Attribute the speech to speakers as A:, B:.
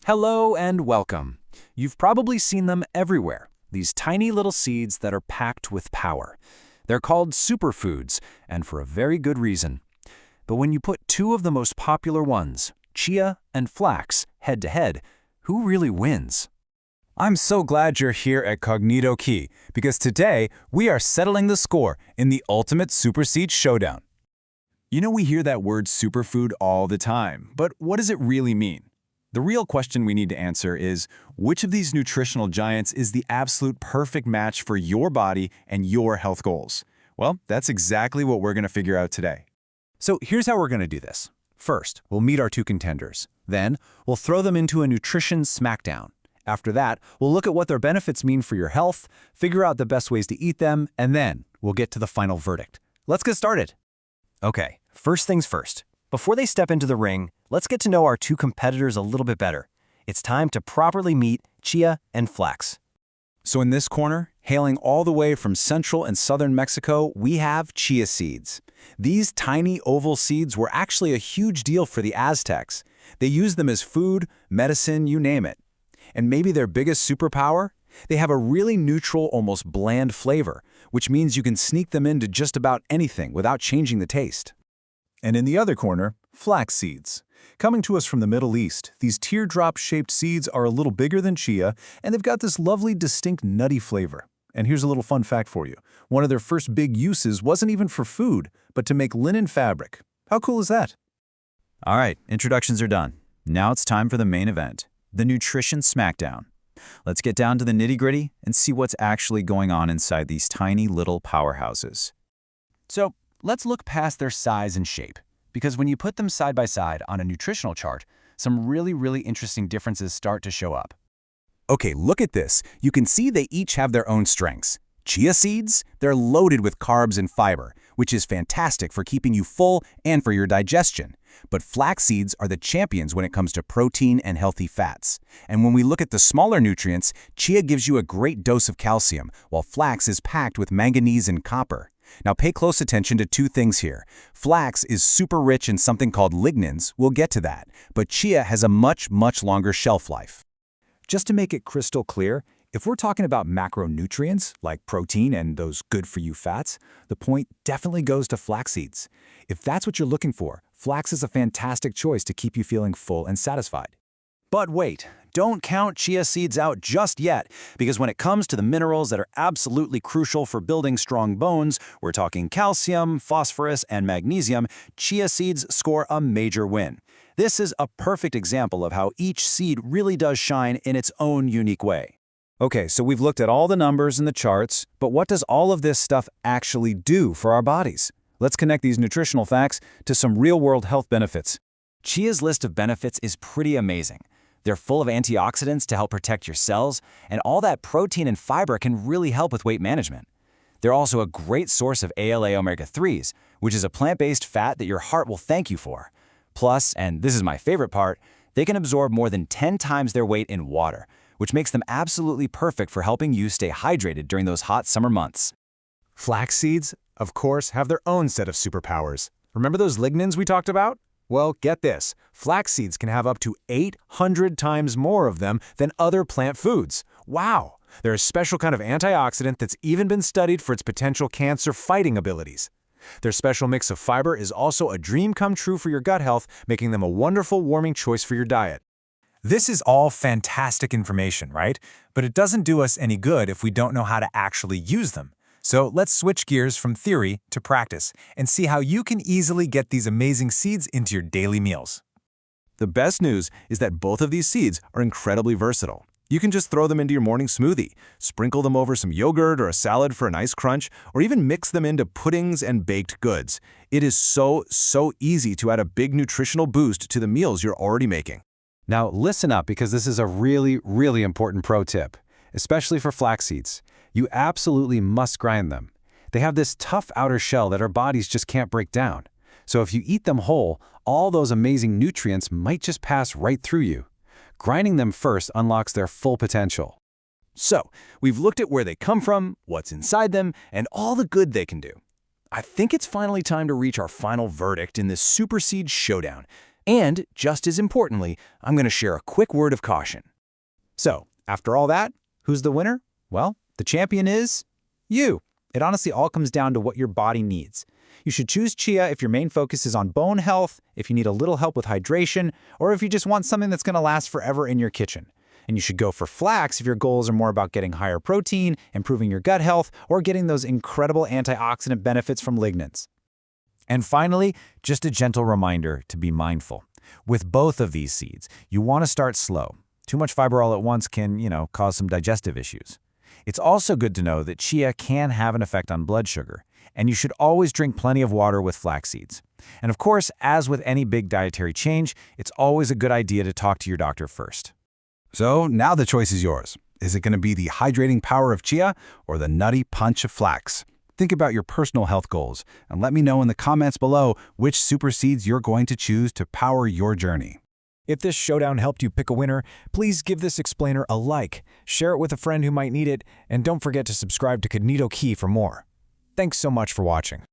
A: Hello and welcome. You've probably seen them everywhere, these tiny little seeds that are packed with power. They're called superfoods, and for a very good reason. But when you put two of the most popular ones, Chia and Flax, head to head, who really wins?
B: I'm so glad you're here at Kognito Key, because today we are settling the score in the ultimate super seed showdown. You know, we hear that word superfood all the time, but what does it really mean? The real question we need to answer is, which of these nutritional giants is the absolute perfect match for your body and your health goals? Well, that's exactly what we're going to figure out today.
A: So here's how we're going to do this. First, we'll meet our two contenders. Then, we'll throw them into a nutrition smackdown. After that, we'll look at what their benefits mean for your health, figure out the best ways to eat them, and then we'll get to the final verdict. Let's get started. Okay, first things first. Before they step into the ring, let's get to know our two competitors a little bit better. It's time to properly meet Chia and Flax.
B: So in this corner, hailing all the way from central and southern Mexico, we have chia seeds. These tiny oval seeds were actually a huge deal for the Aztecs. They used them as food, medicine, you name it. And maybe their biggest superpower? They have a really neutral, almost bland flavor, which means you can sneak them into just about anything without changing the taste.
C: And in the other corner, flax seeds. Coming to us from the Middle East, these teardrop-shaped seeds are a little bigger than chia, and they've got this lovely, distinct nutty flavor. And here's a little fun fact for you. One of their first big uses wasn't even for food, but to make linen fabric. How cool is that?
B: All right, introductions are done. Now it's time for the main event, the Nutrition Smackdown. Let's get down to the nitty-gritty and see what's actually going on inside these tiny little powerhouses.
A: So, let's look past their size and shape, because when you put them side by side on a nutritional chart, some really interesting differences start to show up.
B: Okay, look at this. You can see they each have their own strengths. Chia seeds, they're loaded with carbs and fiber, which is fantastic for keeping you full and for your digestion. But flax seeds are the champions when it comes to protein and healthy fats. And when we look at the smaller nutrients, chia gives you a great dose of calcium, while flax is packed with manganese and copper. Now pay close attention to two things here. Flax is super rich in something called lignans, we'll get to that, but chia has a much longer shelf life.
C: Just to make it crystal clear, if we're talking about macronutrients, like protein and those good-for-you fats, the point definitely goes to flax seeds. If that's what you're looking for, flax is a fantastic choice to keep you feeling full and satisfied.
A: But wait, don't count chia seeds out just yet, because when it comes to the minerals that are absolutely crucial for building strong bones, we're talking calcium, phosphorus, and magnesium, chia seeds score a major win. This is a perfect example of how each seed really does shine in its own unique way.
B: Okay, so we've looked at all the numbers and the charts, but what does all of this stuff actually do for our bodies? Let's connect these nutritional facts to some real-world health benefits.
A: Chia's list of benefits is pretty amazing. They're full of antioxidants to help protect your cells, and all that protein and fiber can really help with weight management. They're also a great source of ALA omega-3s, which is a plant-based fat that your heart will thank you for. Plus, and this is my favorite part, they can absorb more than 10 times their weight in water, which makes them absolutely perfect for helping you stay hydrated during those hot summer months.
C: Flax seeds, of course, have their own set of superpowers. Remember those lignans we talked about? Well, get this. Flax seeds can have up to 800 times more of them than other plant foods. Wow! They're a special kind of antioxidant that's even been studied for its potential cancer-fighting abilities. Their special mix of fiber is also a dream come true for your gut health, making them a wonderful warming choice for your diet. This is all fantastic information, right? But it doesn't do us any good if we don't know how to actually use them. So let's switch gears from theory to practice and see how you can easily get these amazing seeds into your daily meals.
B: The best news is that both of these seeds are incredibly versatile. You can just throw them into your morning smoothie, sprinkle them over some yogurt or a salad for a nice crunch, or even mix them into puddings and baked goods. It is so easy to add a big nutritional boost to the meals you're already making.
A: Now listen up, because this is a really important pro tip, especially for flax seeds. You absolutely must grind them. They have this tough outer shell that our bodies just can't break down. So if you eat them whole, all those amazing nutrients might just pass right through you. Grinding them first unlocks their full potential. So, we've looked at where they come from, what's inside them, and all the good they can do. I think it's finally time to reach our final verdict in this super seed showdown.
B: And, just as importantly, I'm going to share a quick word of caution.
C: So, after all that, who's the winner? Well, the champion is you. It honestly all comes down to what your body needs. You should choose Chia if your main focus is on bone health, if you need a little help with hydration, or if you just want something that's going to last forever in your kitchen. And you should go for Flax if your goals are more about getting higher protein, improving your gut health, or getting those incredible antioxidant benefits from lignans.
A: And finally, just a gentle reminder to be mindful. With both of these seeds, you want to start slow. Too much fiber all at once can, cause some digestive issues. It's also good to know that chia can have an effect on blood sugar, and you should always drink plenty of water with flax seeds. And of course, as with any big dietary change, it's always a good idea to talk to your doctor first.
B: So now the choice is yours. Is it going to be the hydrating power of chia or the nutty punch of flax? Think about your personal health goals and let me know in the comments below which super seeds you're going to choose to power your journey.
C: If this showdown helped you pick a winner, please give this explainer a like, share it with a friend who might need it, and don't forget to subscribe to Kognito Key for more. Thanks so much for watching.